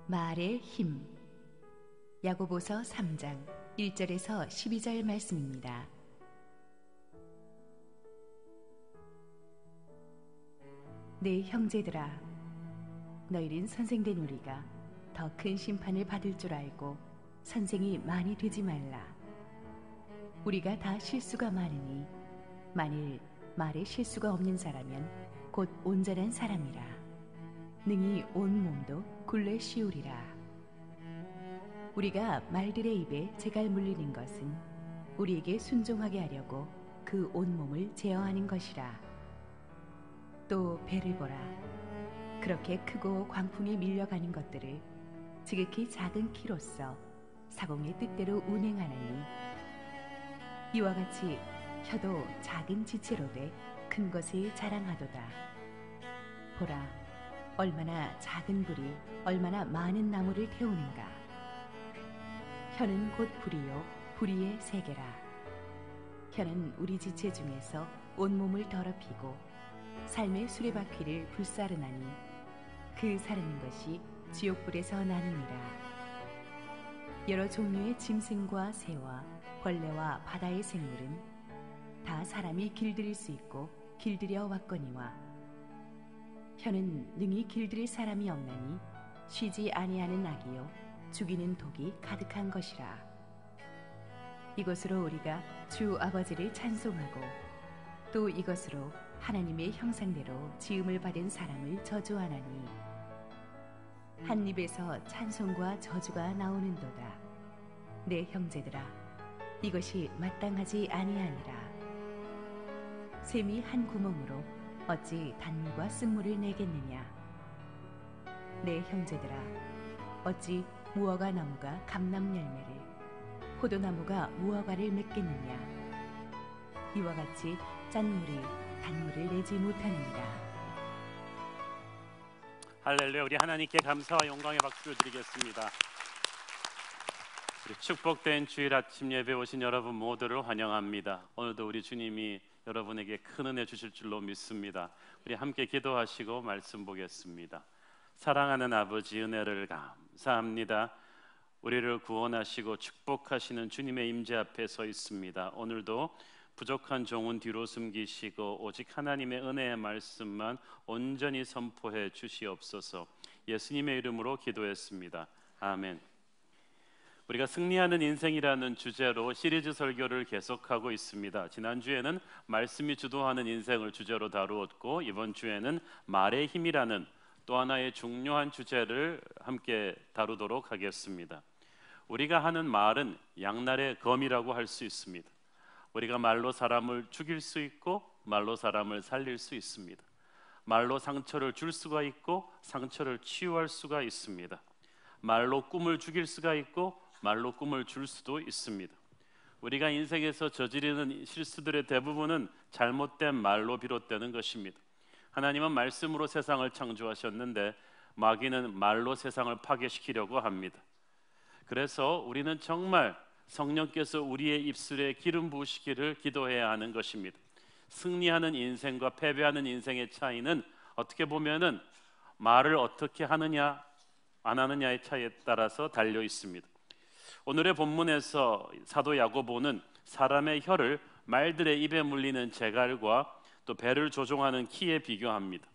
말의 힘. 야고보서 3장 1절에서 12절 말씀입니다. 내 형제들아, 너희는 선생된 우리가 더 큰 심판을 받을 줄 알고 선생이 많이 되지 말라. 우리가 다 실수가 많으니 만일 말에 실수가 없는 사람은 곧 온전한 사람이라. 능히 온 몸도 굴레 씌우리라. 우리가 말들의 입에 재갈 물리는 것은 우리에게 순종하게 하려고 그 온몸을 제어하는 것이라. 또 배를 보라. 그렇게 크고 광풍에 밀려가는 것들을 지극히 작은 키로서 사공의 뜻대로 운행하나니, 이와 같이 혀도 작은 지체로 돼 큰 것을 자랑하도다. 보라, 얼마나 작은 불이 얼마나 많은 나무를 태우는가. 혀는 곧 불이요 불의의 세계라. 혀는 우리 지체 중에서 온몸을 더럽히고 삶의 수레바퀴를 불사르나니, 그 사르는 것이 지옥불에서 나느니라. 여러 종류의 짐승과 새와 벌레와 바다의 생물은 다 사람이 길들일 수 있고 길들여 왔거니와, 혀는 능히 길들일 사람이 없나니 쉬지 아니하는 악이요 죽이는 독이 가득한 것이라. 이것으로 우리가 주 아버지를 찬송하고 또 이것으로 하나님의 형상대로 지음을 받은 사람을 저주하나니, 한 입에서 찬송과 저주가 나오는도다. 내 형제들아, 이것이 마땅하지 아니하니라. 샘이 한 구멍으로 어찌 단물과 쓴물을 내겠느냐. 내 형제들아, 어찌 무화과 나무가 감람 열매를, 포도나무가 무화과를 맺겠느냐. 이와 같이 짠물이 단물을 내지 못하느니라. 할렐루야. 우리 하나님께 감사와 영광의 박수를 드리겠습니다. 우리 축복된 주일 아침 예배 오신 여러분 모두를 환영합니다. 오늘도 우리 주님이 여러분에게 큰 은혜 주실 줄로 믿습니다. 우리 함께 기도하시고 말씀 보겠습니다. 사랑하는 아버지, 은혜를 감사합니다. 우리를 구원하시고 축복하시는 주님의 임재 앞에 서 있습니다. 오늘도 부족한 종은 뒤로 숨기시고 오직 하나님의 은혜의 말씀만 온전히 선포해 주시옵소서. 예수님의 이름으로 기도했습니다. 아멘. 우리가 승리하는 인생이라는 주제로 시리즈 설교를 계속하고 있습니다. 지난주에는 말씀이 주도하는 인생을 주제로 다루었고, 이번 주에는 말의 힘이라는 또 하나의 중요한 주제를 함께 다루도록 하겠습니다. 우리가 하는 말은 양날의 검이라고 할 수 있습니다. 우리가 말로 사람을 죽일 수 있고 말로 사람을 살릴 수 있습니다. 말로 상처를 줄 수가 있고 상처를 치유할 수가 있습니다. 말로 꿈을 죽일 수가 있고 말로 꿈을 줄 수도 있습니다. 우리가 인생에서 저지르는 실수들의 대부분은 잘못된 말로 비롯되는 것입니다. 하나님은 말씀으로 세상을 창조하셨는데 마귀는 말로 세상을 파괴시키려고 합니다. 그래서 우리는 정말 성령께서 우리의 입술에 기름 부으시기를 기도해야 하는 것입니다. 승리하는 인생과 패배하는 인생의 차이는 어떻게 보면은 말을 어떻게 하느냐 안 하느냐의 차이에 따라서 달려 있습니다. 오늘의 본문에서 사도 야고보는 사람의 혀를 말들의 입에 물리는 재갈과 또 배를 조종하는 키에 비교합니다.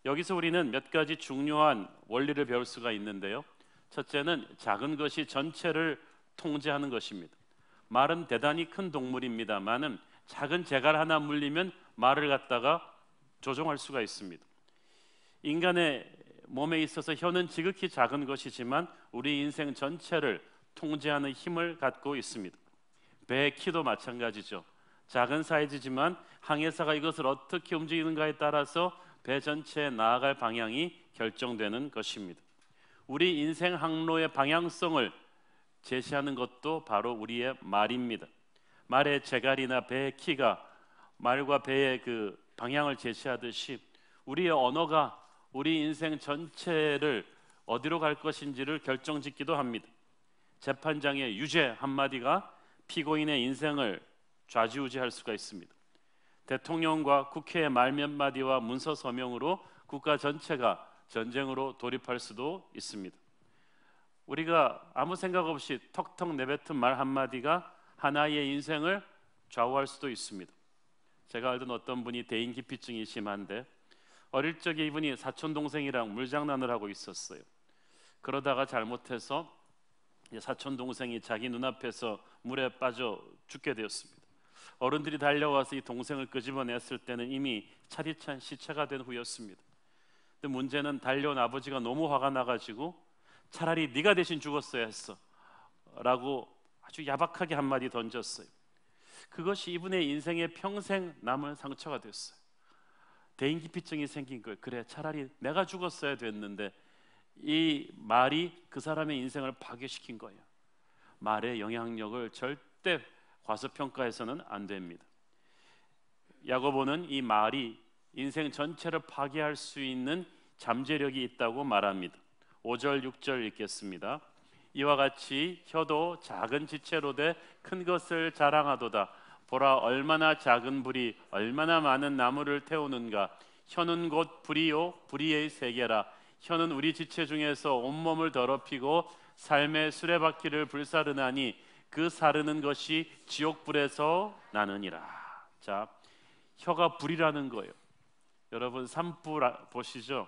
여기서 우리는 몇 가지 중요한 원리를 배울 수가 있는데요. 첫째는 작은 것이 전체를 통제하는 것입니다. 말은 대단히 큰 동물입니다만은 작은 재갈 하나 물리면 말을 갖다가 조종할 수가 있습니다. 인간의 몸에 있어서 혀는 지극히 작은 것이지만 우리 인생 전체를 통제하는 힘을 갖고 있습니다. 배의 키도 마찬가지죠. 작은 사이즈지만 항해사가 이것을 어떻게 움직이는가에 따라서 배 전체에 나아갈 방향이 결정되는 것입니다. 우리 인생 항로의 방향성을 제시하는 것도 바로 우리의 말입니다. 말의 재갈이나 배의 키가 말과 배의 그 방향을 제시하듯이 우리의 언어가 우리 인생 전체를 어디로 갈 것인지를 결정짓기도 합니다. 재판장의 유죄 한마디가 피고인의 인생을 좌지우지할 수가 있습니다. 대통령과 국회의 말 몇 마디와 문서 서명으로 국가 전체가 전쟁으로 돌입할 수도 있습니다. 우리가 아무 생각 없이 턱턱 내뱉은 말 한마디가 하나의 인생을 좌우할 수도 있습니다. 제가 알던 어떤 분이 대인기피증이 심한데 어릴 적에 이분이 사촌 동생이랑 물장난을 하고 있었어요. 그러다가 잘못해서 사촌 동생이 자기 눈앞에서 물에 빠져 죽게 되었습니다. 어른들이 달려와서 이 동생을 끄집어냈을 때는 이미 차디찬 시체가 된 후였습니다. 근데 문제는 달려온 아버지가 너무 화가 나가지고 차라리 네가 대신 죽었어야 했어 라고 아주 야박하게 한마디 던졌어요. 그것이 이분의 인생에 평생 남을 상처가 됐어요. 대인기피증이 생긴 거예요. 그래, 차라리 내가 죽었어야 됐는데. 이 말이 그 사람의 인생을 파괴시킨 거예요. 말의 영향력을 절대 과소평가해서는 안 됩니다. 야고보는 이 말이 인생 전체를 파괴할 수 있는 잠재력이 있다고 말합니다. 5절 6절 읽겠습니다. 이와 같이 혀도 작은 지체로 돼 큰 것을 자랑하도다. 보라, 얼마나 작은 불이 얼마나 많은 나무를 태우는가. 혀는 곧 불이요 불의의 세계라. 혀는 우리 지체 중에서 온몸을 더럽히고 삶의 수레바퀴를 불사르나니 그 사르는 것이 지옥불에서 나느니라. 자, 혀가 불이라는 거예요. 여러분 산불 보시죠.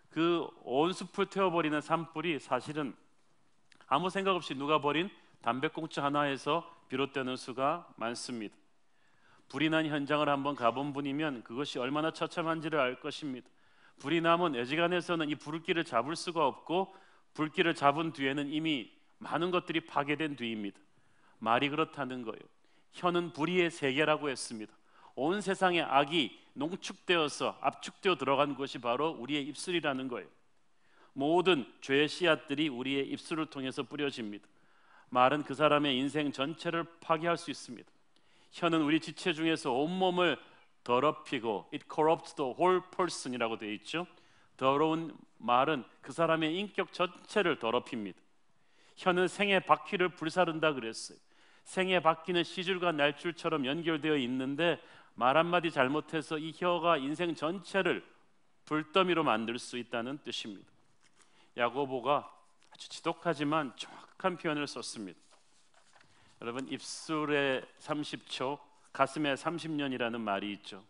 그 온 숲을 태워버리는 산불이 사실은 아무 생각 없이 누가 버린 담배꽁초 하나에서 비롯되는 수가 많습니다. 불이 난 현장을 한번 가본 분이면 그것이 얼마나 처참한지를 알 것입니다. 불이 나면 애지간해서는 이 불길을 잡을 수가 없고 불길을 잡은 뒤에는 이미 많은 것들이 파괴된 뒤입니다. 말이 그렇다는 거예요. 혀는 불의의 세계라고 했습니다. 온 세상의 악이 농축되어서 압축되어 들어간 것이 바로 우리의 입술이라는 거예요. 모든 죄의 씨앗들이 우리의 입술을 통해서 뿌려집니다. 말은 그 사람의 인생 전체를 파괴할 수 있습니다. 혀는 우리 지체 중에서 온몸을 더럽히고 it corrupts the whole person이라고 되어 있죠. 더러운 말은 그 사람의 인격 전체를 더럽힙니다. 혀는 생의 바퀴를 불사른다 그랬어요. 생의 바퀴는 시줄과 날줄처럼 연결되어 있는데 말 한마디 잘못해서 이 혀가 인생 전체를 불더미로 만들 수 있다는 뜻입니다. 야고보가 아주 지독하지만 정확한 표현을 썼습니다. 여러분, 입술에 30초, 가슴에 30년이라는 말이 있죠.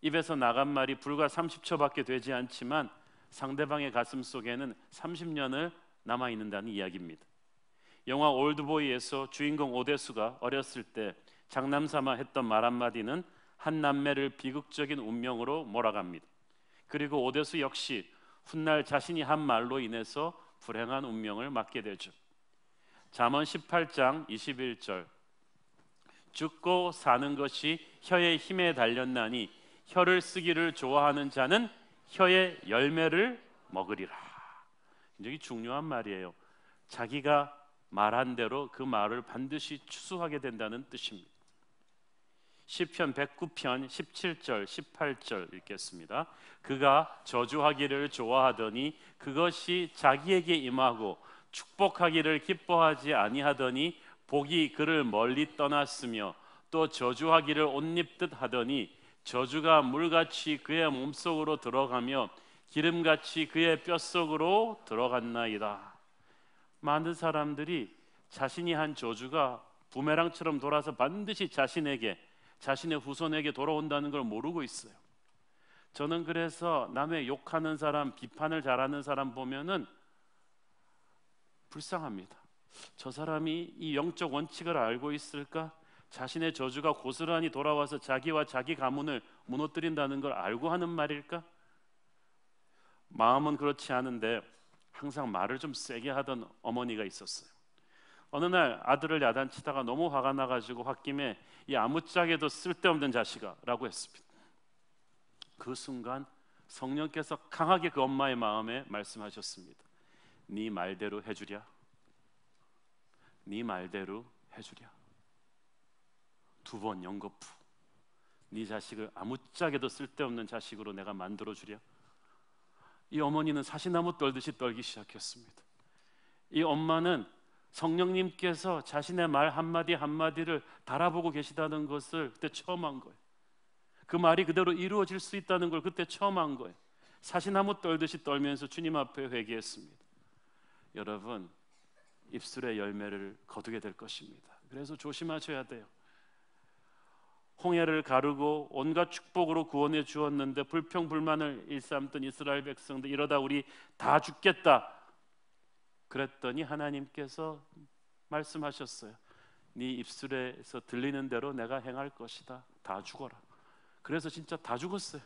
입에서 나간 말이 불과 30초밖에 되지 않지만 상대방의 가슴 속에는 30년을 남아있는다는 이야기입니다. 영화 올드보이에서 주인공 오데수가 어렸을 때 장남삼아 했던 말 한마디는 한 남매를 비극적인 운명으로 몰아갑니다. 그리고 오데수 역시 훗날 자신이 한 말로 인해서 불행한 운명을 맞게 되죠. 잠언 18장 21절 죽고 사는 것이 혀의 힘에 달렸나니 혀를 쓰기를 좋아하는 자는 혀의 열매를 먹으리라. 굉장히 중요한 말이에요. 자기가 말한 대로 그 말을 반드시 추수하게 된다는 뜻입니다. 시편 109편 17절 18절 읽겠습니다. 그가 저주하기를 좋아하더니 그것이 자기에게 임하고 축복하기를 기뻐하지 아니하더니 복이 그를 멀리 떠났으며 또 저주하기를 옷 입듯 하더니 저주가 물같이 그의 몸속으로 들어가며 기름같이 그의 뼛속으로 들어갔나이다. 많은 사람들이 자신이 한 저주가 부메랑처럼 돌아서 반드시 자신에게, 자신의 후손에게 돌아온다는 걸 모르고 있어요. 저는 그래서 남의 욕하는 사람, 비판을 잘하는 사람 보면은 불쌍합니다. 저 사람이 이 영적 원칙을 알고 있을까? 자신의 저주가 고스란히 돌아와서 자기와 자기 가문을 무너뜨린다는 걸 알고 하는 말일까? 마음은 그렇지 않은데 항상 말을 좀 세게 하던 어머니가 있었어요. 어느 날 아들을 야단치다가 너무 화가 나가지고 홧김에 이 아무짝에도 쓸데없는 자식아 라고 했습니다. 그 순간 성령께서 강하게 그 엄마의 마음에 말씀하셨습니다. 네 말대로 해주랴. 네 말대로 해주랴. 두 번 연거푸. 네 자식을 아무짝에도 쓸데없는 자식으로 내가 만들어주랴. 이 어머니는 사시나무 떨듯이 떨기 시작했습니다. 이 엄마는 성령님께서 자신의 말 한마디 한마디를 달아보고 계시다는 것을 그때 처음 한 거예요. 그 말이 그대로 이루어질 수 있다는 걸 그때 처음 한 거예요. 사시나무 떨듯이 떨면서 주님 앞에 회개했습니다. 여러분 입술의 열매를 거두게 될 것입니다. 그래서 조심하셔야 돼요. 홍해를 가르고 온갖 축복으로 구원해 주었는데 불평불만을 일삼던 이스라엘 백성들, 이러다 우리 다 죽겠다 그랬더니 하나님께서 말씀하셨어요. 네 입술에서 들리는 대로 내가 행할 것이다. 다 죽어라. 그래서 진짜 다 죽었어요.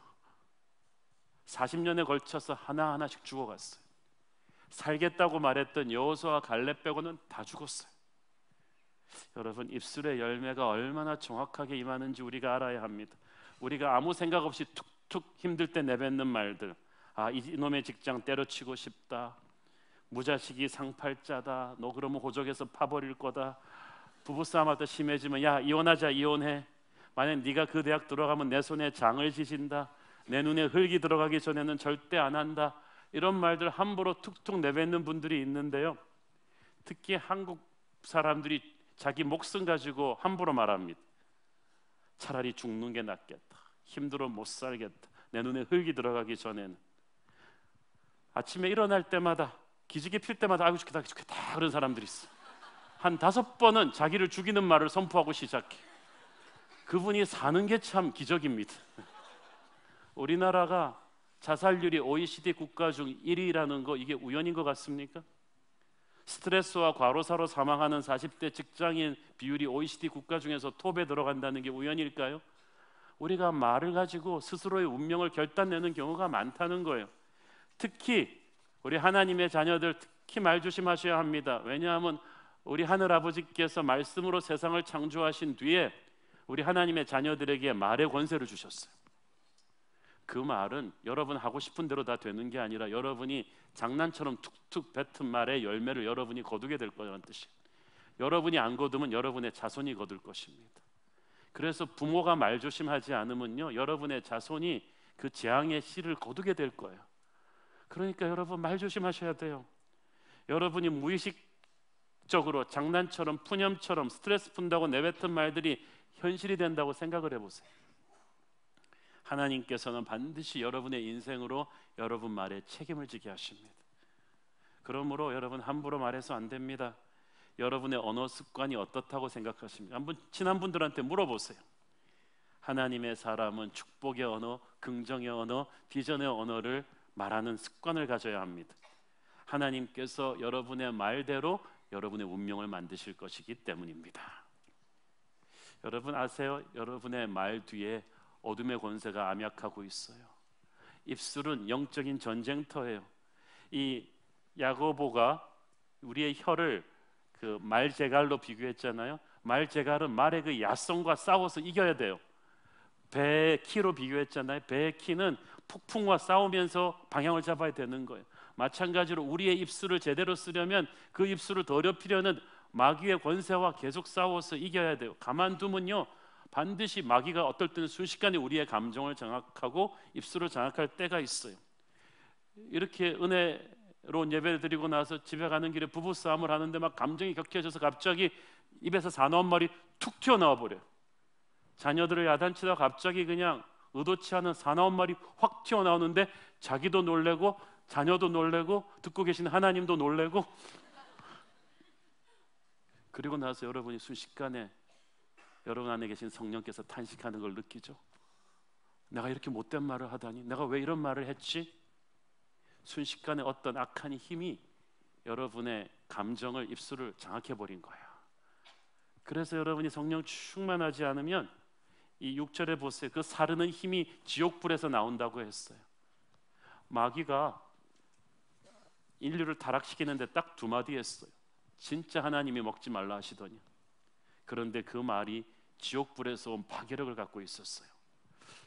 40년에 걸쳐서 하나하나씩 죽어갔어요. 살겠다고 말했던 여호수아와 갈렙 빼고는 다 죽었어요. 여러분 입술의 열매가 얼마나 정확하게 임하는지 우리가 알아야 합니다. 우리가 아무 생각 없이 툭툭 힘들 때 내뱉는 말들, 아 이놈의 직장 때려치고 싶다, 무자식이 상팔자다, 너 그러면 호적에서 파버릴 거다, 부부싸움할 때 심해지면 야 이혼하자 이혼해, 만약 네가 그 대학 들어가면 내 손에 장을 지진다, 내 눈에 흙이 들어가기 전에는 절대 안 한다, 이런 말들 함부로 툭툭 내뱉는 분들이 있는데요, 특히 한국 사람들이 자기 목숨 가지고 함부로 말합니다. 차라리 죽는 게 낫겠다, 힘들어 못 살겠다, 내 눈에 흙이 들어가기 전에는. 아침에 일어날 때마다 기지개 필 때마다 아이고 죽겠다 죽겠다 그런 사람들이 있어. 한 5번은 자기를 죽이는 말을 선포하고 시작해. 그분이 사는 게 참 기적입니다. 우리나라가 자살률이 OECD 국가 중 1위라는 거, 이게 우연인 것 같습니까? 스트레스와 과로사로 사망하는 40대 직장인 비율이 OECD 국가 중에서 톱에 들어간다는 게 우연일까요? 우리가 말을 가지고 스스로의 운명을 결단내는 경우가 많다는 거예요. 특히 우리 하나님의 자녀들 특히 말 조심하셔야 합니다. 왜냐하면 우리 하늘 아버지께서 말씀으로 세상을 창조하신 뒤에 우리 하나님의 자녀들에게 말의 권세를 주셨어요. 그 말은 여러분 하고 싶은 대로 다 되는 게 아니라 여러분이 장난처럼 툭툭 뱉은 말의 열매를 여러분이 거두게 될 거라는 뜻이에요. 여러분이 안 거두면 여러분의 자손이 거둘 것입니다. 그래서 부모가 말 조심하지 않으면요, 여러분의 자손이 그 재앙의 씨를 거두게 될 거예요. 그러니까 여러분 말 조심하셔야 돼요. 여러분이 무의식적으로 장난처럼 푸념처럼 스트레스 푼다고 내뱉은 말들이 현실이 된다고 생각을 해보세요. 하나님께서는 반드시 여러분의 인생으로 여러분 말에 책임을 지게 하십니다. 그러므로 여러분 함부로 말해서 안 됩니다. 여러분의 언어 습관이 어떻다고 생각하십니까? 한번 친한 분들한테 물어보세요. 하나님의 사람은 축복의 언어, 긍정의 언어, 비전의 언어를 말하는 습관을 가져야 합니다. 하나님께서 여러분의 말대로 여러분의 운명을 만드실 것이기 때문입니다. 여러분 아세요? 여러분의 말 뒤에 어둠의 권세가 암약하고 있어요. 입술은 영적인 전쟁터예요. 이 야고보가 우리의 혀를 그 말제갈로 비교했잖아요. 말제갈은 말의 그 야성과 싸워서 이겨야 돼요. 배의 키로 비교했잖아요. 배의 키는 폭풍과 싸우면서 방향을 잡아야 되는 거예요. 마찬가지로 우리의 입술을 제대로 쓰려면 그 입술을 더럽히려는 마귀의 권세와 계속 싸워서 이겨야 돼요. 가만두면요 반드시 마귀가 어떨 때는 순식간에 우리의 감정을 장악하고 입술을 장악할 때가 있어요. 이렇게 은혜로운 예배를 드리고 나서 집에 가는 길에 부부싸움을 하는데 막 감정이 격해져서 갑자기 입에서 사나운 말이 툭 튀어나와 버려요. 자녀들을 야단치다가 갑자기 그냥 의도치 않은 사나운 말이 확 튀어나오는데 자기도 놀래고 자녀도 놀래고 듣고 계신 하나님도 놀래고, 그리고 나서 여러분이 순식간에 여러분 안에 계신 성령께서 탄식하는 걸 느끼죠. 내가 이렇게 못된 말을 하다니, 내가 왜 이런 말을 했지? 순식간에 어떤 악한 힘이 여러분의 감정을, 입술을 장악해버린 거예요. 그래서 여러분이 성령 충만하지 않으면 이 6절에 보세요. 그 사르는 힘이 지옥불에서 나온다고 했어요. 마귀가 인류를 타락시키는데 딱 2마디 했어요. 진짜 하나님이 먹지 말라 하시더니. 그런데 그 말이 지옥불에서 온 파괴력을 갖고 있었어요.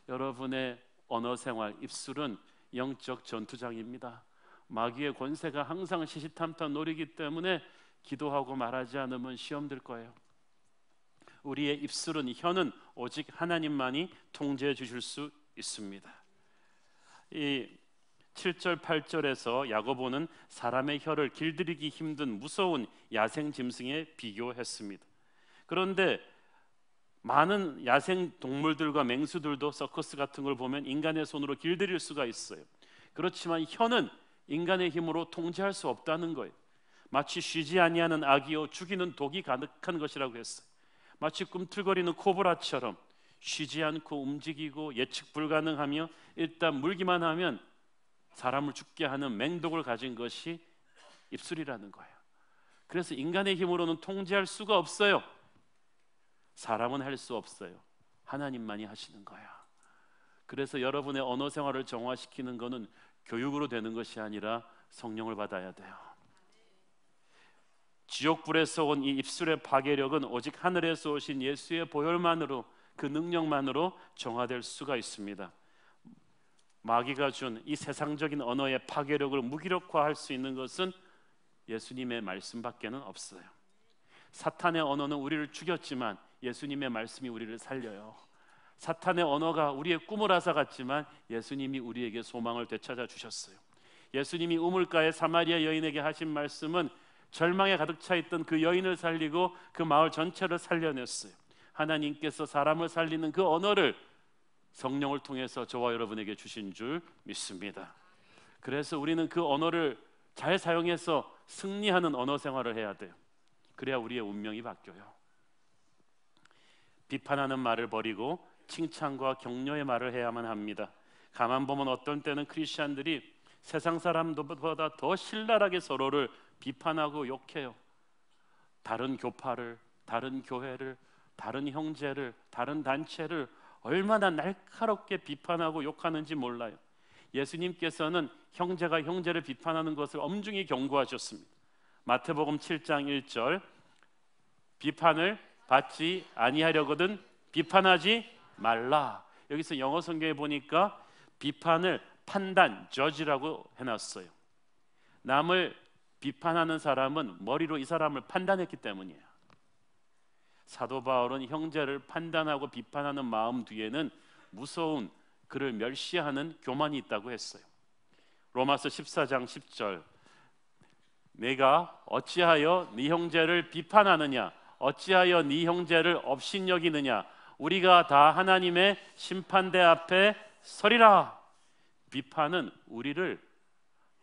여러분의 언어 생활, 입술은 영적 전투장입니다. 마귀의 권세가 항상 시시탐탐 노리기 때문에 기도하고 말하지 않으면 시험 들 거예요. 우리의 입술은, 혀는 오직 하나님만이 통제해 주실 수 있습니다. 이 7절 8절에서 야고보는 사람의 혀를 길들이기 힘든 무서운 야생 짐승에 비교했습니다. 그런데 많은 야생 동물들과 맹수들도 서커스 같은 걸 보면 인간의 손으로 길들일 수가 있어요. 그렇지만 혀는 인간의 힘으로 통제할 수 없다는 거예요. 마치 쉬지 아니하는 악이요 죽이는 독이 가득한 것이라고 했어요. 마치 꿈틀거리는 코브라처럼 쉬지 않고 움직이고 예측 불가능하며 일단 물기만 하면 사람을 죽게 하는 맹독을 가진 것이 입술이라는 거예요. 그래서 인간의 힘으로는 통제할 수가 없어요. 사람은 할 수 없어요. 하나님만이 하시는 거야. 그래서 여러분의 언어 생활을 정화시키는 것은 교육으로 되는 것이 아니라 성령을 받아야 돼요. 지옥불에서 온 이 입술의 파괴력은 오직 하늘에서 오신 예수의 보혈만으로, 그 능력만으로 정화될 수가 있습니다. 마귀가 준 이 세상적인 언어의 파괴력을 무기력화할 수 있는 것은 예수님의 말씀밖에는 없어요. 사탄의 언어는 우리를 죽였지만 예수님의 말씀이 우리를 살려요. 사탄의 언어가 우리의 꿈을 앗아갔지만 예수님이 우리에게 소망을 되찾아 주셨어요. 예수님이 우물가의 사마리아 여인에게 하신 말씀은 절망에 가득 차 있던 그 여인을 살리고 그 마을 전체를 살려냈어요. 하나님께서 사람을 살리는 그 언어를 성령을 통해서 저와 여러분에게 주신 줄 믿습니다. 그래서 우리는 그 언어를 잘 사용해서 승리하는 언어 생활을 해야 돼요. 그래야 우리의 운명이 바뀌어요. 비판하는 말을 버리고 칭찬과 격려의 말을 해야만 합니다. 가만 보면 어떤 때는 크리스찬들이 세상 사람들보다 더 신랄하게 서로를 비판하고 욕해요. 다른 교파를, 다른 교회를, 다른 형제를, 다른 단체를 얼마나 날카롭게 비판하고 욕하는지 몰라요. 예수님께서는 형제가 형제를 비판하는 것을 엄중히 경고하셨습니다. 마태복음 7장 1절, 비판을 받지 아니하려거든 비판하지 말라. 여기서 영어 성경에 보니까 비판을 판단, judge라고 해놨어요. 남을 비판하는 사람은 머리로 이 사람을 판단했기 때문이에요. 사도 바울은 형제를 판단하고 비판하는 마음 뒤에는 무서운 그를 멸시하는 교만이 있다고 했어요. 로마서 14장 10절, 내가 어찌하여 네 형제를 비판하느냐, 어찌하여 네 형제를 업신여기느냐, 우리가 다 하나님의 심판대 앞에 서리라. 비판은 우리를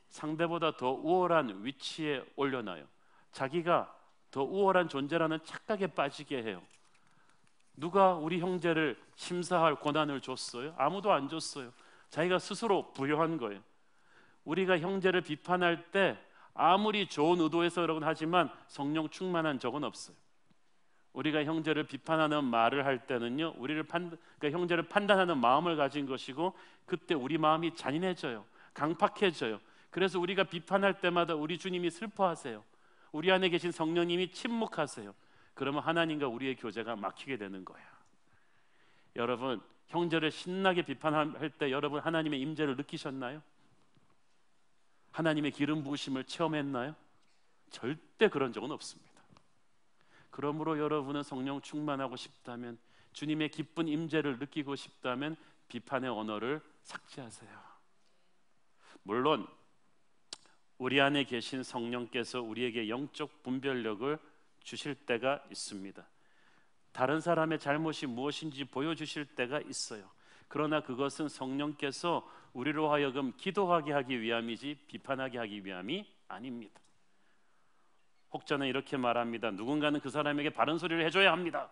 상대보다 더 우월한 위치에 올려놔요. 자기가 더 우월한 존재라는 착각에 빠지게 해요. 누가 우리 형제를 심사할 권한을 줬어요? 아무도 안 줬어요. 자기가 스스로 부여한 거예요. 우리가 형제를 비판할 때 아무리 좋은 의도에서 여러분 하지만 성령 충만한 적은 없어요. 우리가 형제를 비판하는 말을 할 때는요, 그러니까 형제를 판단하는 마음을 가진 것이고, 그때 우리 마음이 잔인해져요. 강팍해져요. 그래서 우리가 비판할 때마다 우리 주님이 슬퍼하세요. 우리 안에 계신 성령님이 침묵하세요. 그러면 하나님과 우리의 교제가 막히게 되는 거예요. 여러분, 형제를 신나게 비판할 때 여러분 하나님의 임재를 느끼셨나요? 하나님의 기름 부으심을 체험했나요? 절대 그런 적은 없습니다. 그러므로 여러분은 성령 충만하고 싶다면, 주님의 기쁜 임재를 느끼고 싶다면 비판의 언어를 삭제하세요. 물론 우리 안에 계신 성령께서 우리에게 영적 분별력을 주실 때가 있습니다. 다른 사람의 잘못이 무엇인지 보여주실 때가 있어요. 그러나 그것은 성령께서 우리로 하여금 기도하게 하기 위함이지 비판하게 하기 위함이 아닙니다. 혹자는 이렇게 말합니다. 누군가는 그 사람에게 바른 소리를 해줘야 합니다.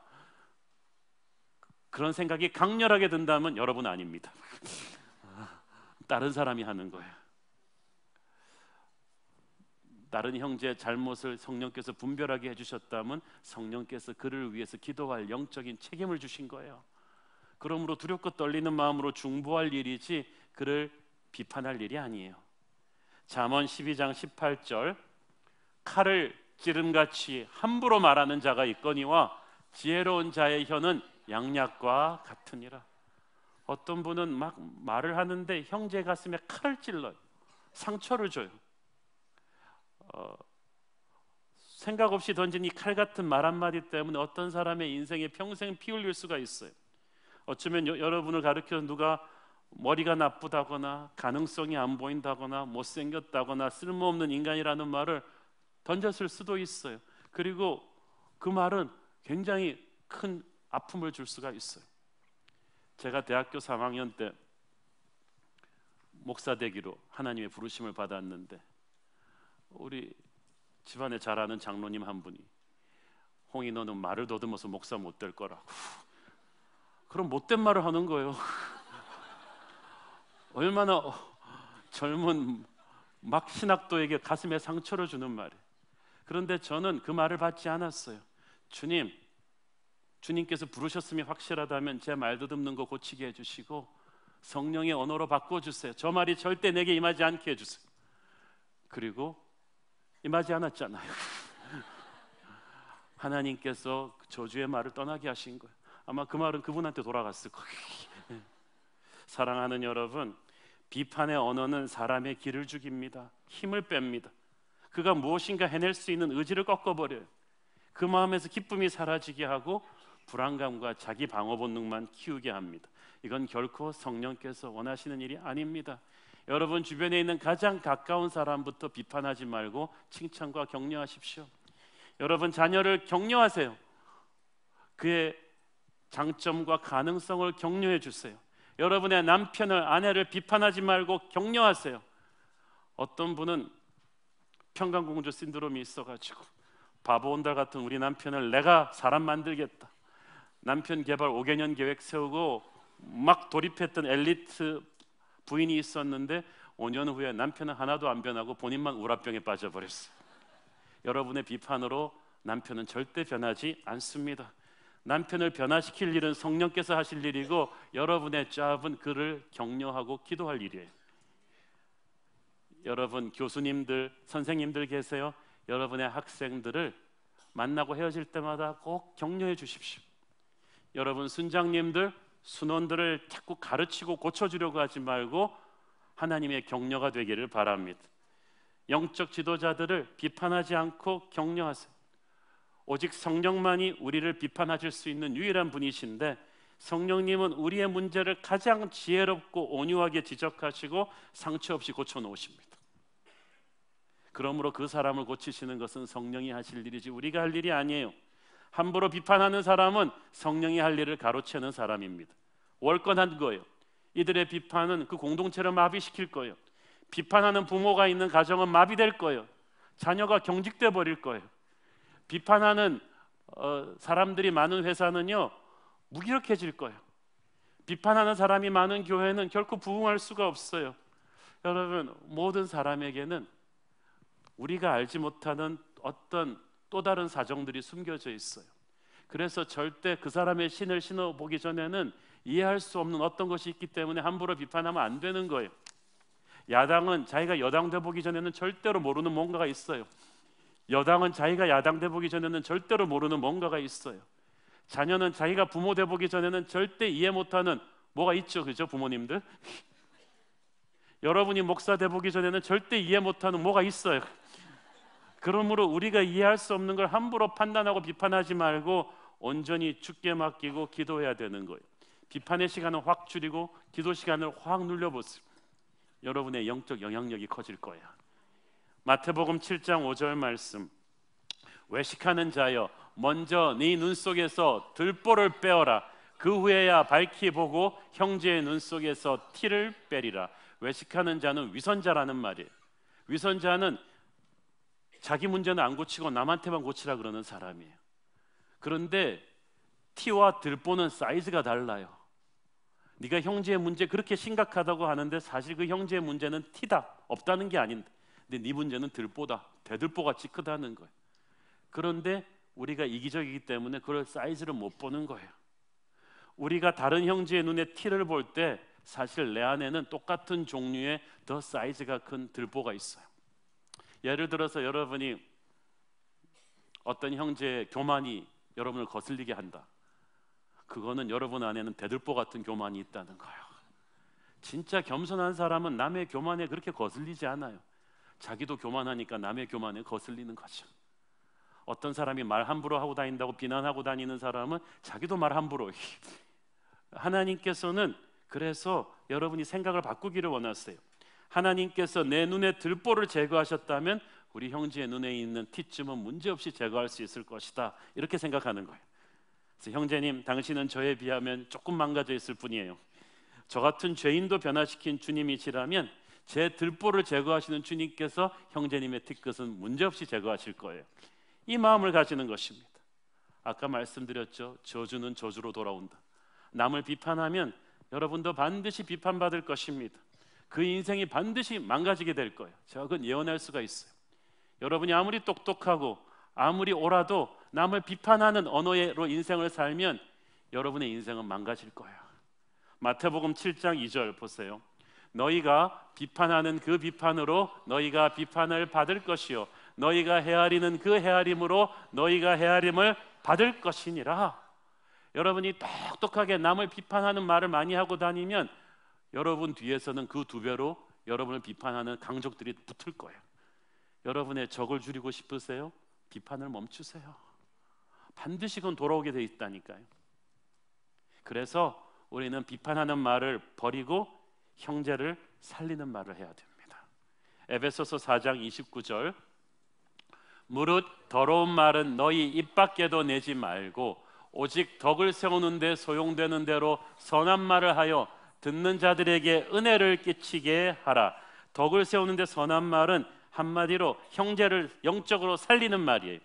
그런 생각이 강렬하게 든다면 여러분 아닙니다. 다른 사람이 하는 거예요. 다른 형제의 잘못을 성령께서 분별하게 해주셨다면 성령께서 그를 위해서 기도할 영적인 책임을 주신 거예요. 그러므로 두렵고 떨리는 마음으로 중보할 일이지 그를 비판할 일이 아니에요. 잠언 12장 18절, 칼을 찌름같이 함부로 말하는 자가 있거니와 지혜로운 자의 혀는 양약과 같으니라. 어떤 분은 막 말을 하는데 형제 가슴에 칼을 찔러요. 상처를 줘요. 생각 없이 던진 이 칼 같은 말 한마디 때문에 어떤 사람의 인생에 평생 피 흘릴 수가 있어요. 어쩌면 여러분을 가르쳐서 누가 머리가 나쁘다거나 가능성이 안 보인다거나 못생겼다거나 쓸모없는 인간이라는 말을 던졌을 수도 있어요. 그리고 그 말은 굉장히 큰 아픔을 줄 수가 있어요. 제가 대학교 3학년 때 목사 되기로 하나님의 부르심을 받았는데 우리 집안에 잘 아는 장로님 한 분이, 홍이 너는 말을 더듬어서 목사 못 될 거라고. 그럼 못된 말을 하는 거예요. 얼마나 젊은 막 신학도에게 가슴에 상처를 주는 말이에요. 그런데 저는 그 말을 받지 않았어요. 주님께서 부르셨음이 확실하다면 제 말 더듬는 거 고치게 해주시고 성령의 언어로 바꿔주세요. 저 말이 절대 내게 임하지 않게 해주세요. 그리고 임하지 않았잖아요. 하나님께서 저주의 말을 떠나게 하신 거예요. 아마 그 말은 그분한테 돌아갔을 거예요. 사랑하는 여러분, 비판의 언어는 사람의 길을 죽입니다. 힘을 뺍니다. 그가 무엇인가 해낼 수 있는 의지를 꺾어버려요. 그 마음에서 기쁨이 사라지게 하고 불안감과 자기 방어 본능만 키우게 합니다. 이건 결코 성령께서 원하시는 일이 아닙니다. 여러분 주변에 있는 가장 가까운 사람부터 비판하지 말고 칭찬과 격려하십시오. 여러분 자녀를 격려하세요. 그의 장점과 가능성을 격려해 주세요. 여러분의 남편을, 아내를 비판하지 말고 격려하세요. 어떤 분은 평강공주 신드롬이 있어가지고 바보온달 같은 우리 남편을 내가 사람 만들겠다, 남편 개발 5개년 계획 세우고 막 돌입했던 엘리트 부인이 있었는데 5년 후에 남편은 하나도 안 변하고 본인만 우라병에 빠져버렸어요. 여러분의 비판으로 남편은 절대 변하지 않습니다. 남편을 변화시킬 일은 성령께서 하실 일이고 여러분의 잡은 그를 격려하고 기도할 일이에요. 여러분 교수님들, 선생님들 계세요. 여러분의 학생들을 만나고 헤어질 때마다 꼭 격려해 주십시오. 여러분 순장님들, 순원들을 자꾸 가르치고 고쳐주려고 하지 말고 하나님의 격려가 되기를 바랍니다. 영적 지도자들을 비판하지 않고 격려하세요. 오직 성령만이 우리를 비판하실 수 있는 유일한 분이신데 성령님은 우리의 문제를 가장 지혜롭고 온유하게 지적하시고 상처 없이 고쳐놓으십니다. 그러므로 그 사람을 고치시는 것은 성령이 하실 일이지 우리가 할 일이 아니에요. 함부로 비판하는 사람은 성령이 할 일을 가로채는 사람입니다. 월권한 거예요. 이들의 비판은 그 공동체를 마비시킬 거예요. 비판하는 부모가 있는 가정은 마비될 거예요. 자녀가 경직돼 버릴 거예요. 비판하는 사람들이 많은 회사는요 무기력해질 거예요. 비판하는 사람이 많은 교회는 결코 부흥할 수가 없어요. 여러분 모든 사람에게는 우리가 알지 못하는 어떤 또 다른 사정들이 숨겨져 있어요. 그래서 절대 그 사람의 신을 신어보기 전에는 이해할 수 없는 어떤 것이 있기 때문에 함부로 비판하면 안 되는 거예요. 야당은 자기가 여당 돼보기 전에는 절대로 모르는 뭔가가 있어요. 여당은 자기가 야당 돼보기 전에는 절대로 모르는 뭔가가 있어요. 자녀는 자기가 부모 돼보기 전에는 절대 이해 못하는 뭐가 있죠, 그죠 부모님들? 여러분이 목사 돼보기 전에는 절대 이해 못하는 뭐가 있어요. 그러므로 우리가 이해할 수 없는 걸 함부로 판단하고 비판하지 말고 온전히 주께 맡기고 기도해야 되는 거예요. 비판의 시간을 확 줄이고 기도 시간을 확 눌려보세요. 여러분의 영적 영향력이 커질 거예요. 마태복음 7장 5절 말씀, 외식하는 자여 먼저 네 눈 속에서 들보를 빼어라. 그 후에야 밝히 보고 형제의 눈 속에서 티를 빼리라. 외식하는 자는 위선자라는 말이에요. 위선자는 자기 문제는 안 고치고 남한테만 고치라 그러는 사람이에요. 그런데 티와 들보는 사이즈가 달라요. 네가 형제의 문제 그렇게 심각하다고 하는데 사실 그 형제의 문제는 티다, 없다는 게 아닌데, 근데 네 문제는 들보다, 대들보같이 크다는 거예요. 그런데 우리가 이기적이기 때문에 그걸 사이즈를 못 보는 거예요. 우리가 다른 형제의 눈에 티를 볼 때 사실 내 안에는 똑같은 종류의 더 사이즈가 큰 들보가 있어요. 예를 들어서 여러분이 어떤 형제의 교만이 여러분을 거슬리게 한다. 그거는 여러분 안에는 대들보 같은 교만이 있다는 거예요. 진짜 겸손한 사람은 남의 교만에 그렇게 거슬리지 않아요. 자기도 교만하니까 남의 교만에 거슬리는 거죠. 어떤 사람이 말 함부로 하고 다닌다고 비난하고 다니는 사람은 자기도 말 함부로. 하나님께서는 그래서 여러분이 생각을 바꾸기를 원하세요. 하나님께서 내 눈에 들보를 제거하셨다면 우리 형제의 눈에 있는 티쯤은 문제없이 제거할 수 있을 것이다, 이렇게 생각하는 거예요. 그래서 형제님, 당신은 저에 비하면 조금 망가져 있을 뿐이에요. 저 같은 죄인도 변화시킨 주님이시라면 제 들보를 제거하시는 주님께서 형제님의 티끝은 문제없이 제거하실 거예요. 이 마음을 가지는 것입니다. 아까 말씀드렸죠. 저주는 저주로 돌아온다. 남을 비판하면 여러분도 반드시 비판받을 것입니다. 그 인생이 반드시 망가지게 될 거예요. 제가 그건 예언할 수가 있어요. 여러분이 아무리 똑똑하고 아무리 옳아도 남을 비판하는 언어로 인생을 살면 여러분의 인생은 망가질 거예요. 마태복음 7장 2절 보세요. 너희가 비판하는 그 비판으로 너희가 비판을 받을 것이요 너희가 헤아리는 그 헤아림으로 너희가 헤아림을 받을 것이니라. 여러분이 똑똑하게 남을 비판하는 말을 많이 하고 다니면 여러분 뒤에서는 그 두 배로 여러분을 비판하는 강적들이 붙을 거예요. 여러분의 적을 줄이고 싶으세요? 비판을 멈추세요. 반드시 그건 돌아오게 돼 있다니까요. 그래서 우리는 비판하는 말을 버리고 형제를 살리는 말을 해야 됩니다. 에베소서 4장 29절 무릇 더러운 말은 너희 입 밖에도 내지 말고 오직 덕을 세우는 데 소용되는 대로 선한 말을 하여 듣는 자들에게 은혜를 끼치게 하라. 덕을 세우는 데 선한 말은 한마디로 형제를 영적으로 살리는 말이에요.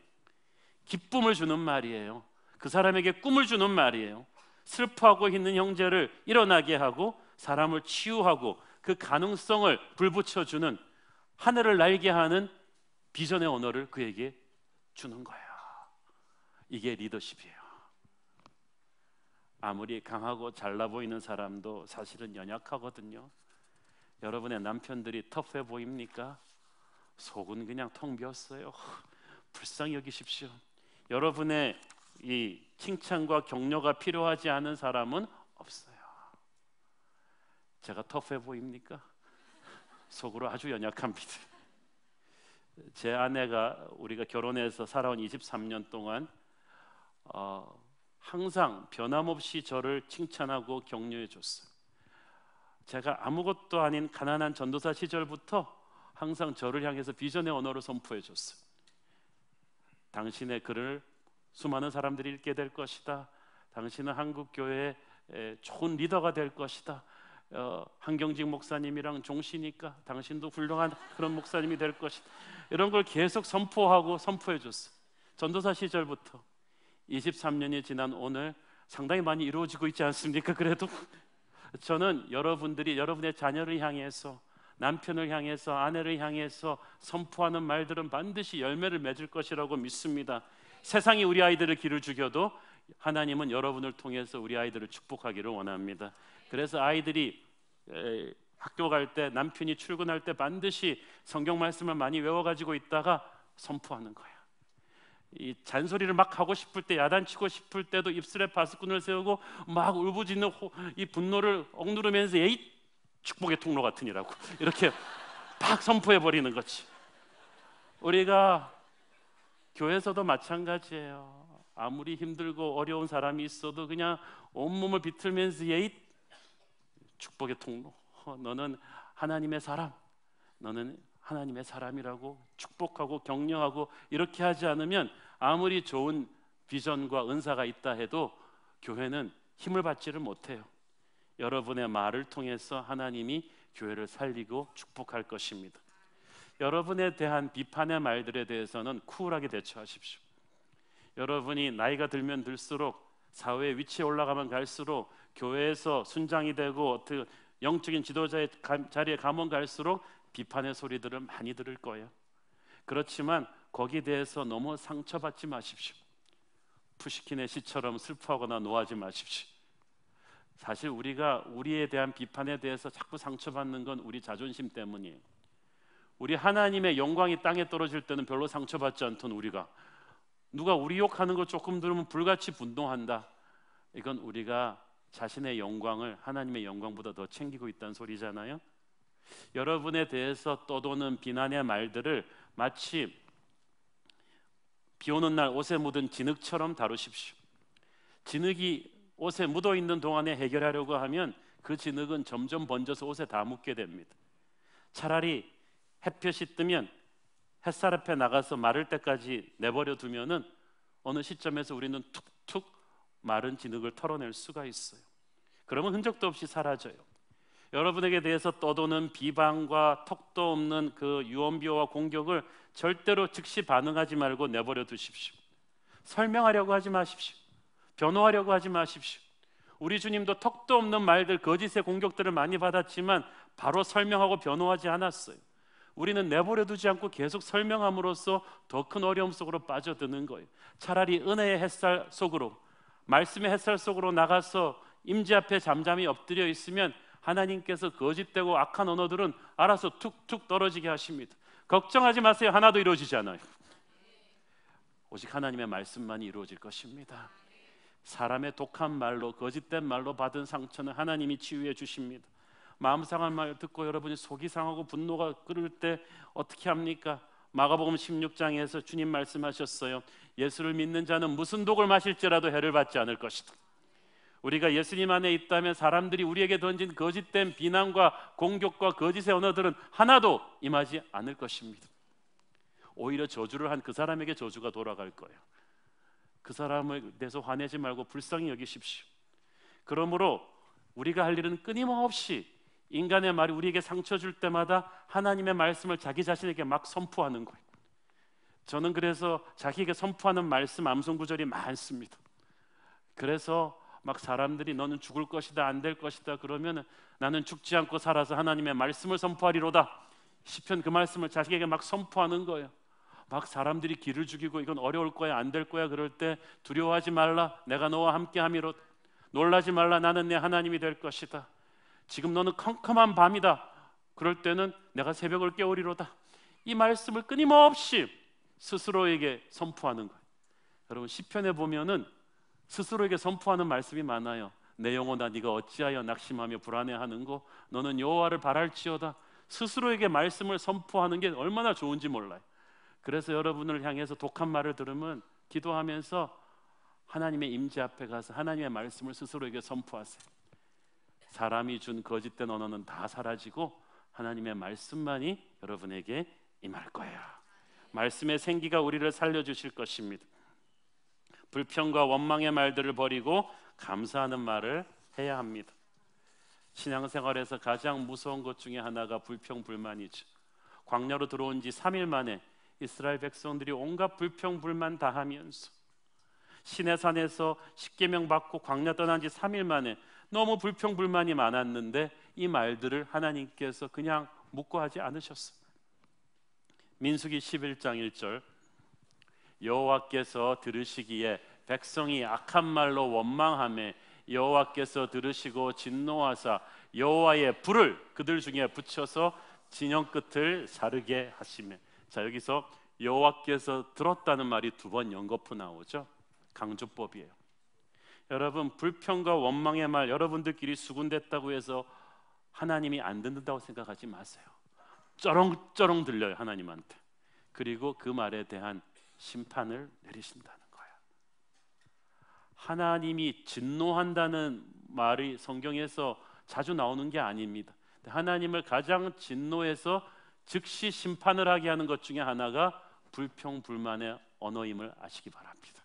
기쁨을 주는 말이에요. 그 사람에게 꿈을 주는 말이에요. 슬퍼하고 있는 형제를 일어나게 하고 사람을 치유하고 그 가능성을 불붙여주는 하늘을 날게 하는 비전의 언어를 그에게 주는 거예요. 이게 리더십이에요. 아무리 강하고 잘나 보이는 사람도 사실은 연약하거든요. 여러분의 남편들이 터프해 보입니까? 속은 그냥 텅 비었어요. 불쌍히 여기십시오. 여러분의 이 칭찬과 격려가 필요하지 않은 사람은 없어요. 제가 터프해 보입니까? 속으로 아주 연약합니다. 제 아내가 우리가 결혼해서 살아온 23년 동안 항상 변함없이 저를 칭찬하고 격려해 줬어요. 제가 아무것도 아닌 가난한 전도사 시절부터 항상 저를 향해서 비전의 언어를 선포해 줬어요. 당신의 글을 수많은 사람들이 읽게 될 것이다. 당신은 한국 교회의 좋은 리더가 될 것이다. 한경직 목사님이랑 종시니까 당신도 훌륭한 그런 목사님이 될 것이다. 이런 걸 계속 선포해 줬어요. 전도사 시절부터 23년이 지난 오늘 상당히 많이 이루어지고 있지 않습니까? 그래도 저는 여러분들이 여러분의 자녀를 향해서 남편을 향해서 아내를 향해서 선포하는 말들은 반드시 열매를 맺을 것이라고 믿습니다. 세상이 우리 아이들을 길을 죽여도 하나님은 여러분을 통해서 우리 아이들을 축복하기를 원합니다. 그래서 아이들이 학교 갈 때 남편이 출근할 때 반드시 성경 말씀을 많이 외워가지고 있다가 선포하는 거예요. 이 잔소리를 막 하고 싶을 때 야단치고 싶을 때도 입술에 바스꾼을 세우고 막 울부짖는 이 분노를 억누르면서 에잇 축복의 통로 같으니라고 이렇게 팍 선포해 버리는 거지. 우리가 교회에서도 마찬가지예요. 아무리 힘들고 어려운 사람이 있어도 그냥 온몸을 비틀면서 에잇 축복의 통로, 너는 하나님의 사람, 너는 하나님의 사람이라고 축복하고 격려하고 이렇게 하지 않으면 아무리 좋은 비전과 은사가 있다 해도 교회는 힘을 받지를 못해요. 여러분의 말을 통해서 하나님이 교회를 살리고 축복할 것입니다. 여러분에 대한 비판의 말들에 대해서는 쿨하게 대처하십시오. 여러분이 나이가 들면 들수록 사회 위치에 올라가면 갈수록 교회에서 순장이 되고 어떻게 영적인 지도자의 자리에 가면 갈수록 비판의 소리들을 많이 들을 거예요. 그렇지만 거기에 대해서 너무 상처받지 마십시오. 푸시킨의 시처럼 슬퍼하거나 노하지 마십시오. 사실 우리가 우리에 대한 비판에 대해서 자꾸 상처받는 건 우리 자존심 때문이에요. 우리 하나님의 영광이 땅에 떨어질 때는 별로 상처받지 않던 우리가 누가 우리 욕하는 걸 조금 들으면 불같이 분노한다. 이건 우리가 자신의 영광을 하나님의 영광보다 더 챙기고 있다는 소리잖아요. 여러분에 대해서 떠도는 비난의 말들을 마치 비 오는 날 옷에 묻은 진흙처럼 다루십시오. 진흙이 옷에 묻어 있는 동안에 해결하려고 하면 그 진흙은 점점 번져서 옷에 다 묻게 됩니다. 차라리 햇볕이 뜨면 햇살 앞에 나가서 마를 때까지 내버려 두면은 어느 시점에서 우리는 툭툭 마른 진흙을 털어낼 수가 있어요. 그러면 흔적도 없이 사라져요. 여러분에게 대해서 떠도는 비방과 턱도 없는 그 유언비어와 공격을 절대로 즉시 반응하지 말고 내버려 두십시오. 설명하려고 하지 마십시오. 변호하려고 하지 마십시오. 우리 주님도 턱도 없는 말들, 거짓의 공격들을 많이 받았지만 바로 설명하고 변호하지 않았어요. 우리는 내버려 두지 않고 계속 설명함으로써 더 큰 어려움 속으로 빠져드는 거예요. 차라리 은혜의 햇살 속으로, 말씀의 햇살 속으로 나가서 임재 앞에 잠잠히 엎드려 있으면 하나님께서 거짓되고 악한 언어들은 알아서 툭툭 떨어지게 하십니다. 걱정하지 마세요. 하나도 이루어지지 않아요. 오직 하나님의 말씀만이 이루어질 것입니다. 사람의 독한 말로, 거짓된 말로 받은 상처는 하나님이 치유해 주십니다. 마음 상한 말 듣고 여러분이 속이 상하고 분노가 끓을 때 어떻게 합니까? 마가복음 16장에서 주님 말씀하셨어요. 예수를 믿는 자는 무슨 독을 마실지라도 해를 받지 않을 것이다. 우리가 예수님 안에 있다면 사람들이 우리에게 던진 거짓된 비난과 공격과 거짓의 언어들은 하나도 임하지 않을 것입니다. 오히려 저주를 한 그 사람에게 저주가 돌아갈 거예요. 그 사람에 대해서 화내지 말고 불쌍히 여기십시오. 그러므로 우리가 할 일은 끊임없이 인간의 말이 우리에게 상처 줄 때마다 하나님의 말씀을 자기 자신에게 막 선포하는 거예요. 저는 그래서 자기에게 선포하는 말씀 암송구절이 많습니다. 그래서 막 사람들이 너는 죽을 것이다, 안 될 것이다 그러면 나는 죽지 않고 살아서 하나님의 말씀을 선포하리로다. 시편 그 말씀을 자기에게 막 선포하는 거예요. 막 사람들이 길을 죽이고 이건 어려울 거야, 안 될 거야 그럴 때 두려워하지 말라, 내가 너와 함께 함이로. 놀라지 말라, 나는 내 하나님이 될 것이다. 지금 너는 컴컴한 밤이다. 그럴 때는 내가 새벽을 깨우리로다. 이 말씀을 끊임없이 스스로에게 선포하는 거예요. 여러분 시편에 보면은 스스로에게 선포하는 말씀이 많아요. 내 영혼아 네가 어찌하여 낙심하며 불안해하는고 너는 여호와를 바랄지어다. 스스로에게 말씀을 선포하는 게 얼마나 좋은지 몰라요. 그래서 여러분을 향해서 독한 말을 들으면 기도하면서 하나님의 임재 앞에 가서 하나님의 말씀을 스스로에게 선포하세요. 사람이 준 거짓된 언어는 다 사라지고 하나님의 말씀만이 여러분에게 임할 거예요. 말씀의 생기가 우리를 살려주실 것입니다. 불평과 원망의 말들을 버리고 감사하는 말을 해야 합니다. 신앙생활에서 가장 무서운 것 중에 하나가 불평불만이죠. 광야로 들어온 지 3일 만에 이스라엘 백성들이 온갖 불평불만 다 하면서 시내산에서 십계명 받고 광야 떠난 지 3일 만에 너무 불평불만이 많았는데 이 말들을 하나님께서 그냥 묵고하지 않으셨어요. 민수기 11장 1절 여호와께서 들으시기에 백성이 악한 말로 원망하매 여호와께서 들으시고 진노하사 여호와의 불을 그들 중에 붙여서 진영 끝을 사르게 하시매. 자, 여기서 여호와께서 들었다는 말이 두 번 연거푸 나오죠. 강조법이에요. 여러분 불평과 원망의 말 여러분들끼리 수군댔다고 해서 하나님이 안 듣는다고 생각하지 마세요. 쩌렁쩌렁 들려요 하나님한테. 그리고 그 말에 대한 심판을 내리신다는 거예요. 하나님이 진노한다는 말이 성경에서 자주 나오는 게 아닙니다. 하나님을 가장 진노해서 즉시 심판을 하게 하는 것 중에 하나가 불평불만의 언어임을 아시기 바랍니다.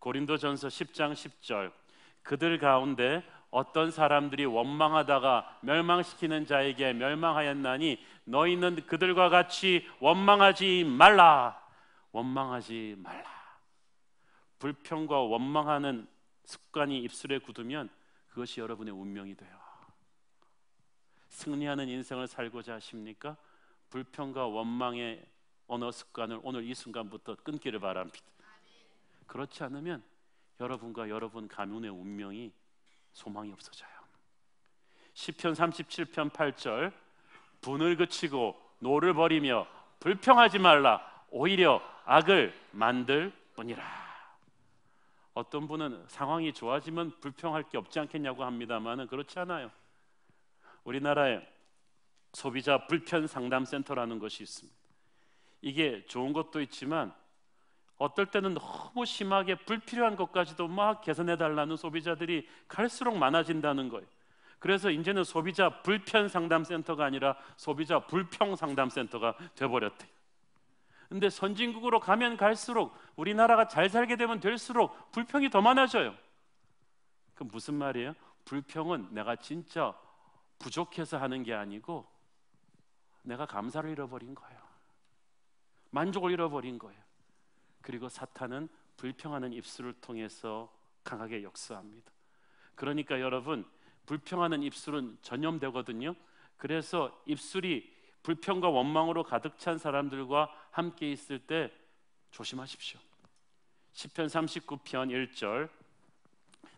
고린도전서 10장 10절 그들 가운데 어떤 사람들이 원망하다가 멸망시키는 자에게 멸망하였나니 너희는 그들과 같이 원망하지 말라. 원망하지 말라. 불평과 원망하는 습관이 입술에 굳으면 그것이 여러분의 운명이 돼요. 승리하는 인생을 살고자 하십니까? 불평과 원망의 언어 습관을 오늘 이 순간부터 끊기를 바랍니다. 그렇지 않으면 여러분과 여러분 가문의 운명이 소망이 없어져요. 시편 37편 8절 분을 그치고 노를 버리며 불평하지 말라. 오히려 악을 만들 뿐이라. 어떤 분은 상황이 좋아지면 불평할 게 없지 않겠냐고 합니다만 그렇지 않아요. 우리나라에 소비자 불편 상담센터라는 것이 있습니다. 이게 좋은 것도 있지만 어떨 때는 너무 심하게 불필요한 것까지도 막 개선해달라는 소비자들이 갈수록 많아진다는 거예요. 그래서 이제는 소비자 불편 상담센터가 아니라 소비자 불평 상담센터가 돼버렸대요. 근데 선진국으로 가면 갈수록 우리나라가 잘 살게 되면 될수록 불평이 더 많아져요. 그 무슨 말이에요? 불평은 내가 진짜 부족해서 하는 게 아니고 내가 감사를 잃어버린 거예요. 만족을 잃어버린 거예요. 그리고 사탄은 불평하는 입술을 통해서 강하게 역사합니다. 그러니까 여러분, 불평하는 입술은 전염되거든요. 그래서 입술이 불평과 원망으로 가득 찬 사람들과 함께 있을 때 조심하십시오. 시편 39편 1절,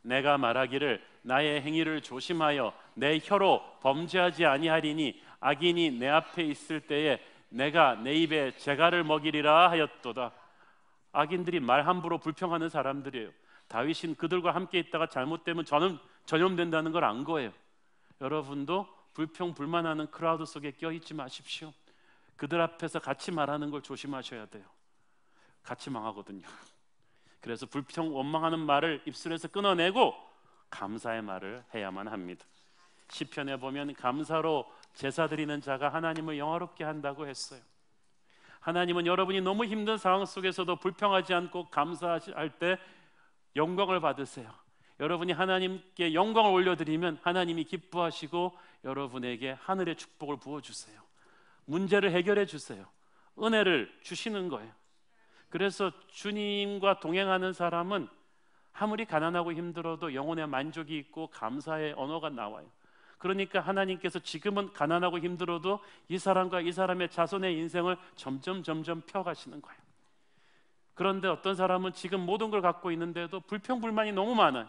내가 말하기를 나의 행위를 조심하여 내 혀로 범죄하지 아니하리니 악인이 내 앞에 있을 때에 내가 내 입에 재갈을 먹이리라 하였도다. 악인들이 말 함부로 불평하는 사람들이에요. 다윗은 그들과 함께 있다가 잘못되면 전염된다는 걸 안 거예요. 여러분도 불평 불만하는 크라우드 속에 껴있지 마십시오. 그들 앞에서 같이 말하는 걸 조심하셔야 돼요. 같이 망하거든요. 그래서 불평 원망하는 말을 입술에서 끊어내고 감사의 말을 해야만 합니다. 시편에 보면 감사로 제사 드리는 자가 하나님을 영화롭게 한다고 했어요. 하나님은 여러분이 너무 힘든 상황 속에서도 불평하지 않고 감사할 때 영광을 받으세요. 여러분이 하나님께 영광을 올려드리면 하나님이 기뻐하시고 여러분에게 하늘의 축복을 부어주세요. 문제를 해결해 주세요. 은혜를 주시는 거예요. 그래서 주님과 동행하는 사람은 아무리 가난하고 힘들어도 영혼의 만족이 있고 감사의 언어가 나와요. 그러니까 하나님께서 지금은 가난하고 힘들어도 이 사람과 이 사람의 자손의 인생을 점점 펴가시는 거예요. 그런데 어떤 사람은 지금 모든 걸 갖고 있는데도 불평불만이 너무 많아요.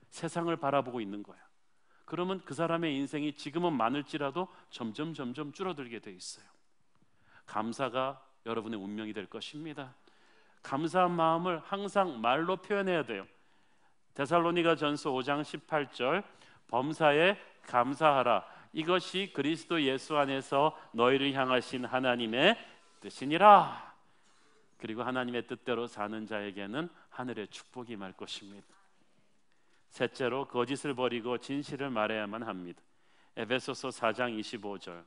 세상을 바라보고 있는 거예요. 그러면 그 사람의 인생이 지금은 많을지라도 점점 줄어들게 돼 있어요. 감사가 여러분의 운명이 될 것입니다. 감사한 마음을 항상 말로 표현해야 돼요. 데살로니가 전서 5장 18절, 범사에 감사하라. 이것이 그리스도 예수 안에서 너희를 향하신 하나님의 뜻이니라. 그리고 하나님의 뜻대로 사는 자에게는 하늘의 축복이 임할 것입니다. 셋째로, 거짓을 버리고 진실을 말해야만 합니다. 에베소서 4장 25절,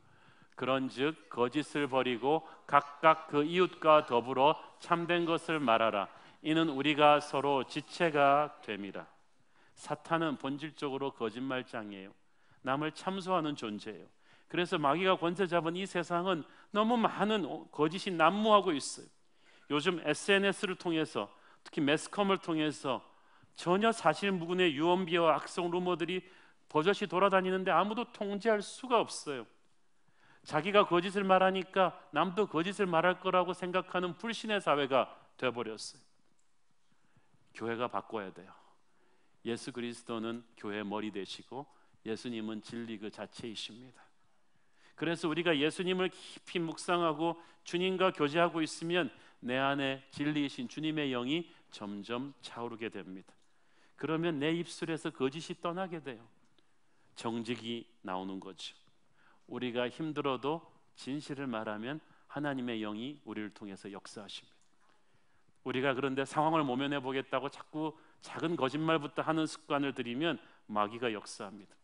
그런즉 거짓을 버리고 각각 그 이웃과 더불어 참된 것을 말하라. 이는 우리가 서로 지체가 됨이라. 사탄은 본질적으로 거짓말장이에요. 남을 참소하는 존재예요. 그래서 마귀가 권세 잡은 이 세상은 너무 많은 거짓이 난무하고 있어요. 요즘 SNS를 통해서, 특히 매스컴을 통해서 전혀 사실 무근의 유언비어와 악성 루머들이 버젓이 돌아다니는데 아무도 통제할 수가 없어요. 자기가 거짓을 말하니까 남도 거짓을 말할 거라고 생각하는 불신의 사회가 되어버렸어요. 교회가 바꿔야 돼요. 예수 그리스도는 교회의 머리 되시고 예수님은 진리 그 자체이십니다. 그래서 우리가 예수님을 깊이 묵상하고 주님과 교제하고 있으면 내 안에 진리이신 주님의 영이 점점 차오르게 됩니다. 그러면 내 입술에서 거짓이 떠나게 돼요. 정직이 나오는 거죠. 우리가 힘들어도 진실을 말하면 하나님의 영이 우리를 통해서 역사하십니다. 우리가 그런데 상황을 모면해 보겠다고 자꾸 작은 거짓말부터 하는 습관을 들이면 마귀가 역사합니다.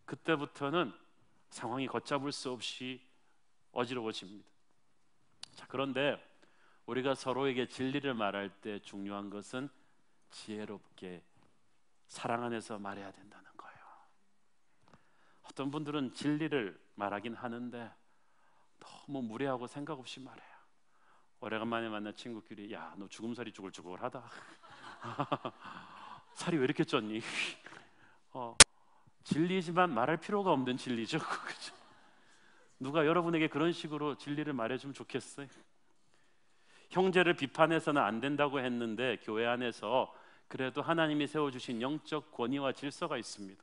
그때부터는 상황이 걷잡을 수 없이 어지러워집니다. 자, 그런데 우리가 서로에게 진리를 말할 때 중요한 것은 지혜롭게 사랑 안에서 말해야 된다는 거예요. 어떤 분들은 진리를 말하긴 하는데 너무 무례하고 생각 없이 말해요. 오래간만에 만난 친구끼리, 야, 너 죽음살이 쭈글쭈글하다. 살이 왜 이렇게 쪘니? 진리지만 말할 필요가 없는 진리죠. 그렇죠? 누가 여러분에게 그런 식으로 진리를 말해주면 좋겠어요? 형제를 비판해서는 안 된다고 했는데 교회 안에서 그래도 하나님이 세워주신 영적 권위와 질서가 있습니다.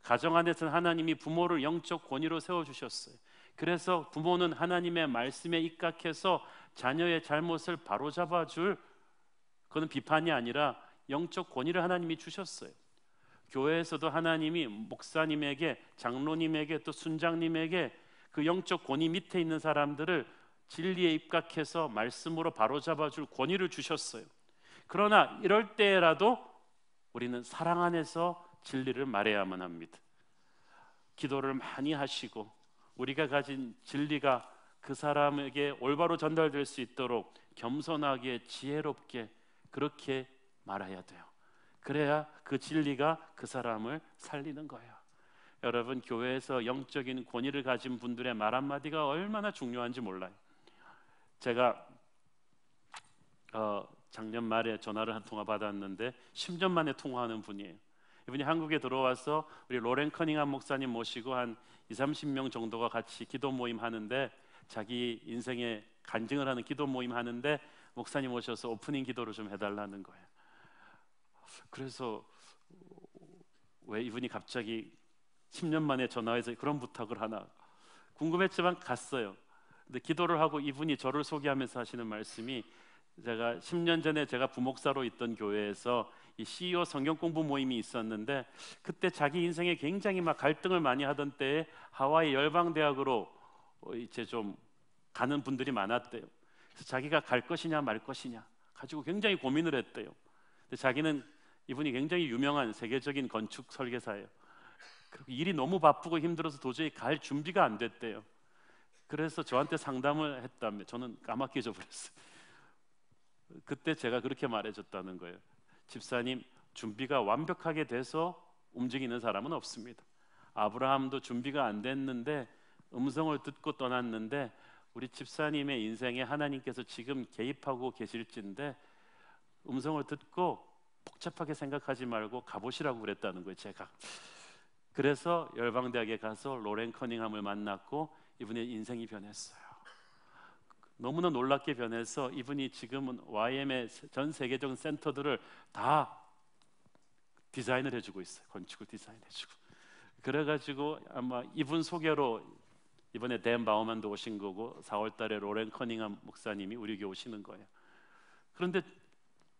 가정 안에서는 하나님이 부모를 영적 권위로 세워주셨어요. 그래서 부모는 하나님의 말씀에 입각해서 자녀의 잘못을 바로잡아줄, 그건 비판이 아니라 영적 권위를 하나님이 주셨어요. 교회에서도 하나님이 목사님에게, 장로님에게, 또 순장님에게 그 영적 권위 밑에 있는 사람들을 진리에 입각해서 말씀으로 바로잡아줄 권위를 주셨어요. 그러나 이럴 때라도 우리는 사랑 안에서 진리를 말해야만 합니다. 기도를 많이 하시고 우리가 가진 진리가 그 사람에게 올바로 전달될 수 있도록 겸손하게 지혜롭게 그렇게 말해야 돼요. 그래야 그 진리가 그 사람을 살리는 거예요. 여러분, 교회에서 영적인 권위를 가진 분들의 말 한마디가 얼마나 중요한지 몰라요. 제가 작년 말에 전화를 한 통화 받았는데 10년 만에 통화하는 분이에요. 이분이 한국에 들어와서 우리 로렌 커닝함 목사님 모시고 한 20-30명 정도가 같이 기도 모임 하는데, 자기 인생에 간증을 하는 기도 모임 하는데 목사님 오셔서 오프닝 기도를 좀 해달라는 거예요. 그래서 왜 이분이 갑자기 10년 만에 전화해서 그런 부탁을 하나 궁금했지만 갔어요. 근데 기도를 하고 이분이 저를 소개하면서 하시는 말씀이, 제가 10년 전에 제가 부목사로 있던 교회에서 이 CEO 성경 공부 모임이 있었는데, 그때 자기 인생에 굉장히 막 갈등을 많이 하던 때에 하와이 열방대학으로 이제 좀 가는 분들이 많았대요. 그래서 자기가 갈 것이냐 말 것이냐 가지고 굉장히 고민을 했대요. 근데 자기는, 이분이 굉장히 유명한 세계적인 건축 설계사예요. 그리고 일이 너무 바쁘고 힘들어서 도저히 갈 준비가 안 됐대요. 그래서 저한테 상담을 했다며. 저는 까맣게 잊어버렸어요. 그때 제가 그렇게 말해줬다는 거예요. 집사님, 준비가 완벽하게 돼서 움직이는 사람은 없습니다. 아브라함도 준비가 안 됐는데 음성을 듣고 떠났는데, 우리 집사님의 인생에 하나님께서 지금 개입하고 계실진데 음성을 듣고 복잡하게 생각하지 말고 가보시라고 그랬다는 거예요. 제가 그래서 열방대학에 가서 로렌 커닝함을 만났고 이분의 인생이 변했어요. 너무나 놀랍게 변해서 이분이 지금은 YM의 전 세계적인 센터들을 다 디자인을 해주고 있어요. 건축을 디자인해주고. 그래가지고 아마 이분 소개로 이번에 댄 바우만도 오신 거고 4월 달에 로렌 커닝함 목사님이 우리 교회 오시는 거예요. 그런데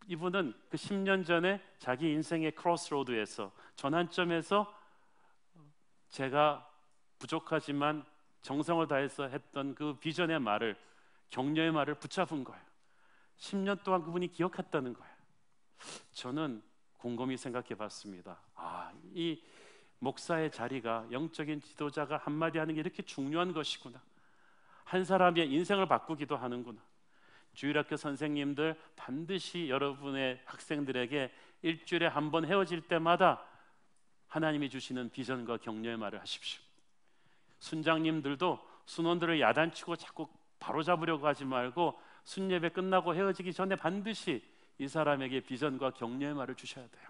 이분은 그 10년 전에 자기 인생의 크로스로드에서, 전환점에서 제가 부족하지만 정성을 다해서 했던 그 비전의 말을, 격려의 말을 붙잡은 거예요. 10년 동안 그분이 기억했다는 거예요. 저는 곰곰이 생각해 봤습니다. 이 목사의 자리가, 영적인 지도자가 한마디 하는 게 이렇게 중요한 것이구나. 한 사람의 인생을 바꾸기도 하는구나. 주일학교 선생님들, 반드시 여러분의 학생들에게 일주일에 한 번 헤어질 때마다 하나님이 주시는 비전과 격려의 말을 하십시오. 순장님들도 순원들을 야단치고 자꾸 바로잡으려고 하지 말고 순예배 끝나고 헤어지기 전에 반드시 이 사람에게 비전과 격려의 말을 주셔야 돼요.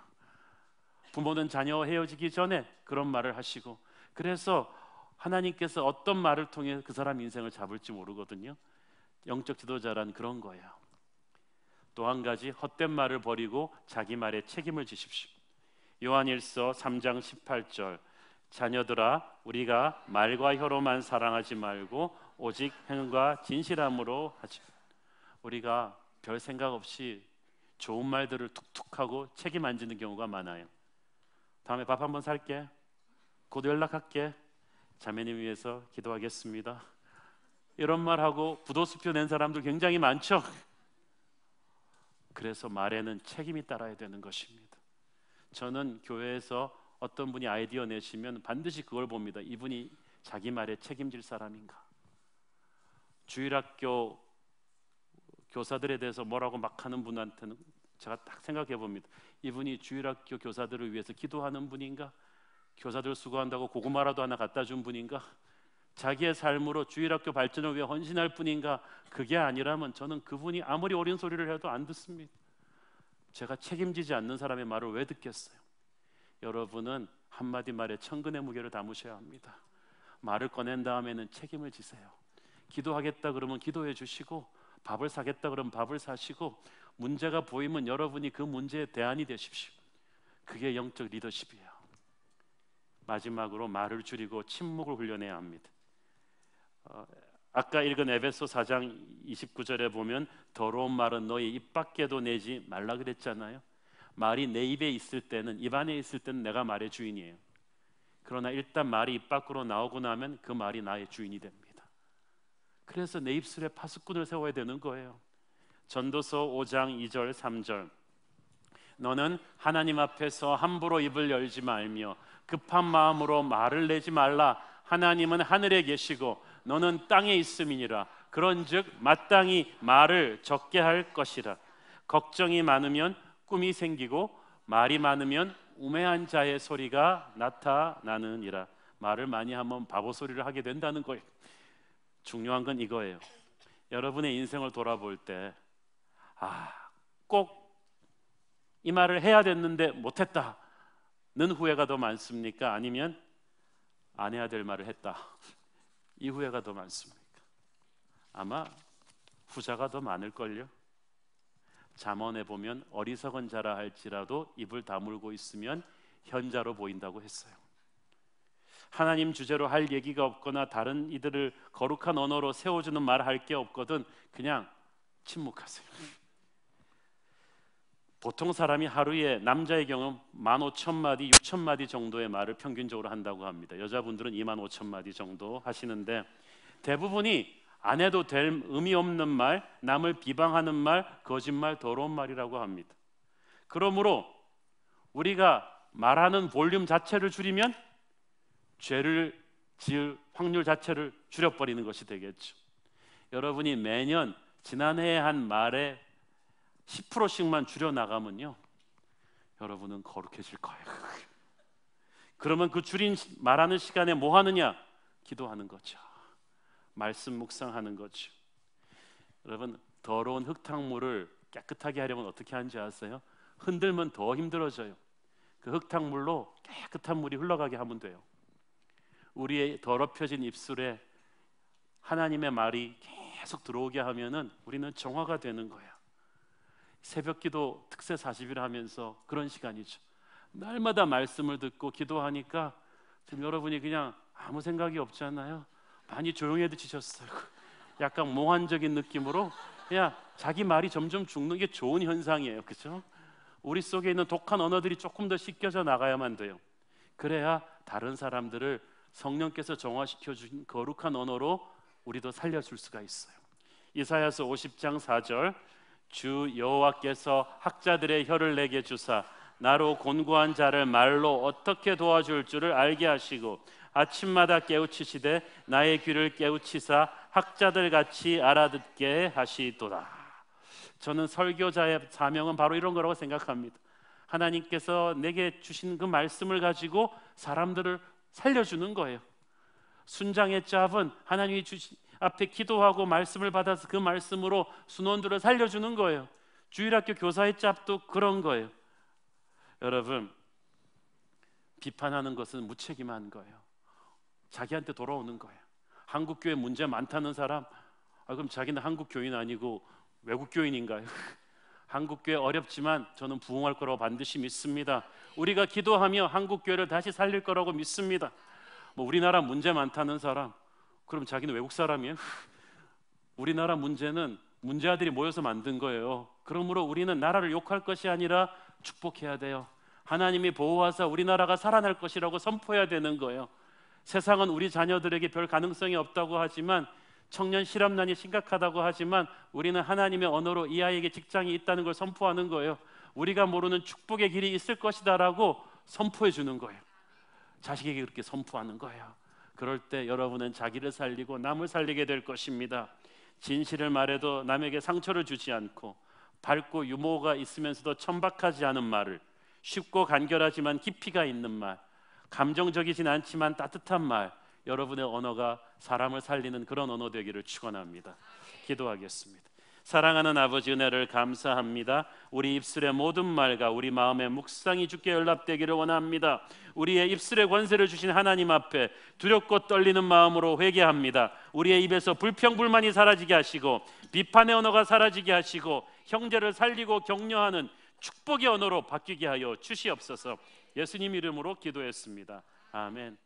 부모는 자녀와 헤어지기 전에 그런 말을 하시고, 그래서 하나님께서 어떤 말을 통해 그 사람 인생을 잡을지 모르거든요. 영적 지도자란 그런 거예요. 또 한 가지, 헛된 말을 버리고 자기 말에 책임을 지십시오. 요한일서 3장 18절, 자녀들아, 우리가 말과 혀로만 사랑하지 말고 오직 행과 진실함으로 하지. 우리가 별 생각 없이 좋은 말들을 툭툭하고 책임 안 지는 경우가 많아요. 다음에 밥 한번 살게, 곧 연락할게, 자매님 위해서 기도하겠습니다, 이런 말하고 부도수표 낸 사람들 굉장히 많죠. 그래서 말에는 책임이 따라야 되는 것입니다. 저는 교회에서 어떤 분이 아이디어 내시면 반드시 그걸 봅니다. 이분이 자기 말에 책임질 사람인가. 주일학교 교사들에 대해서 뭐라고 막 하는 분한테는 제가 딱 생각해 봅니다. 이분이 주일학교 교사들을 위해서 기도하는 분인가? 교사들 수고한다고 고구마라도 하나 갖다 준 분인가? 자기의 삶으로 주일학교 발전을 위해 헌신할 뿐인가? 그게 아니라면 저는 그분이 아무리 옳은 소리를 해도 안 듣습니다. 제가 책임지지 않는 사람의 말을 왜 듣겠어요? 여러분은 한마디 말에 천근의 무게를 담으셔야 합니다. 말을 꺼낸 다음에는 책임을 지세요. 기도하겠다 그러면 기도해 주시고, 밥을 사겠다 그러면 밥을 사시고, 문제가 보이면 여러분이 그 문제의 대안이 되십시오. 그게 영적 리더십이에요. 마지막으로 말을 줄이고 침묵을 훈련해야 합니다. 아까 읽은 에베소 4장 29절에 보면 더러운 말은 너희 입 밖에도 내지 말라 그랬잖아요. 말이 내 입에 있을 때는, 입 안에 있을 때는 내가 말의 주인이에요. 그러나 일단 말이 입 밖으로 나오고 나면 그 말이 나의 주인이 됩니다. 그래서 내 입술에 파수꾼을 세워야 되는 거예요. 전도서 5장 2절 3절, 너는 하나님 앞에서 함부로 입을 열지 말며 급한 마음으로 말을 내지 말라. 하나님은 하늘에 계시고 너는 땅에 있음이니라. 그런즉 마땅히 말을 적게 할 것이라. 걱정이 많으면 꿈이 생기고 말이 많으면 우매한 자의 소리가 나타나느니라. 말을 많이 하면 바보 소리를 하게 된다는 거예요. 중요한 건 이거예요. 여러분의 인생을 돌아볼 때 꼭 이 말을 해야 됐는데 못했다는 후회가 더 많습니까? 아니면 안 해야 될 말을 했다, 이 후회가 더 많습니까? 아마 후자가 더 많을걸요. 잠언에 보면 어리석은 자라 할지라도 입을 다물고 있으면 현자로 보인다고 했어요. 하나님 주제로 할 얘기가 없거나 다른 이들을 거룩한 언어로 세워주는 말 할 게 없거든 그냥 침묵하세요. 보통 사람이 하루에 남자의 경우 15,000마디, 6,000마디 정도의 말을 평균적으로 한다고 합니다. 여자분들은 25,000마디 정도 하시는데 대부분이 안 해도 될 의미 없는 말, 남을 비방하는 말, 거짓말, 더러운 말이라고 합니다. 그러므로 우리가 말하는 볼륨 자체를 줄이면 죄를 지을 확률 자체를 줄여버리는 것이 되겠죠. 여러분이 매년 지난해에 한 말에 10%씩만 줄여나가면요, 여러분은 거룩해질 거예요. 그러면 그 줄인 말하는 시간에 뭐 하느냐? 기도하는 거죠. 말씀 묵상하는 거죠. 여러분, 더러운 흙탕물을 깨끗하게 하려면 어떻게 하는지 아세요? 흔들면 더 힘들어져요. 그 흙탕물로 깨끗한 물이 흘러가게 하면 돼요. 우리의 더럽혀진 입술에 하나님의 말이 계속 들어오게 하면은 우리는 정화가 되는 거야. 새벽기도 특세 40일 하면서 그런 시간이죠. 날마다 말씀을 듣고 기도하니까 지금 여러분이 그냥 아무 생각이 없지 않나요? 많이 조용해지셨어요. 약간 몽환적인 느낌으로 그냥 자기 말이 점점 죽는 게 좋은 현상이에요. 그렇죠? 우리 속에 있는 독한 언어들이 조금 더 씻겨져 나가야만 돼요. 그래야 다른 사람들을 성령께서 정화시켜 주신 거룩한 언어로 우리도 살려줄 수가 있어요. 이사야서 50장 4절, 주 여호와께서 학자들의 혀를 내게 주사 나로 곤고한 자를 말로 어떻게 도와줄 줄을 알게 하시고 아침마다 깨우치시되 나의 귀를 깨우치사 학자들 같이 알아듣게 하시도다. 저는 설교자의 사명은 바로 이런 거라고 생각합니다. 하나님께서 내게 주신 그 말씀을 가지고 사람들을 살려주는 거예요. 순장의 짭은 하나님이 주신 앞에 기도하고 말씀을 받아서 그 말씀으로 순원들을 살려주는 거예요. 주일학교 교사의 짭도 그런 거예요. 여러분, 비판하는 것은 무책임한 거예요. 자기한테 돌아오는 거예요. 한국교회 문제 많다는 사람, 그럼 자기는 한국교인 아니고 외국교인인가요? 한국교회 어렵지만 저는 부흥할 거라고 반드시 믿습니다. 우리가 기도하며 한국교회를 다시 살릴 거라고 믿습니다. 우리나라 문제 많다는 사람, 그럼 자기는 외국 사람이에요? 우리나라 문제는 문제아들이 모여서 만든 거예요. 그러므로 우리는 나라를 욕할 것이 아니라 축복해야 돼요. 하나님이 보호하사 우리나라가 살아날 것이라고 선포해야 되는 거예요. 세상은 우리 자녀들에게 별 가능성이 없다고 하지만, 청년 실업난이 심각하다고 하지만 우리는 하나님의 언어로 이 아이에게 직장이 있다는 걸 선포하는 거예요. 우리가 모르는 축복의 길이 있을 것이다라고 선포해 주는 거예요. 자식에게 그렇게 선포하는 거예요. 그럴 때 여러분은 자기를 살리고 남을 살리게 될 것입니다. 진실을 말해도 남에게 상처를 주지 않고, 밝고 유머가 있으면서도 천박하지 않은 말을, 쉽고 간결하지만 깊이가 있는 말, 감정적이진 않지만 따뜻한 말, 여러분의 언어가 사람을 살리는 그런 언어 되기를 축원합니다. 기도하겠습니다. 사랑하는 아버지, 은혜를 감사합니다. 우리 입술의 모든 말과 우리 마음의 묵상이 주께 연락되기를 원합니다. 우리의 입술의 권세를 주신 하나님 앞에 두렵고 떨리는 마음으로 회개합니다. 우리의 입에서 불평불만이 사라지게 하시고, 비판의 언어가 사라지게 하시고, 형제를 살리고 격려하는 축복의 언어로 바뀌게 하여 주시옵소서. 예수님 이름으로 기도했습니다. 아멘.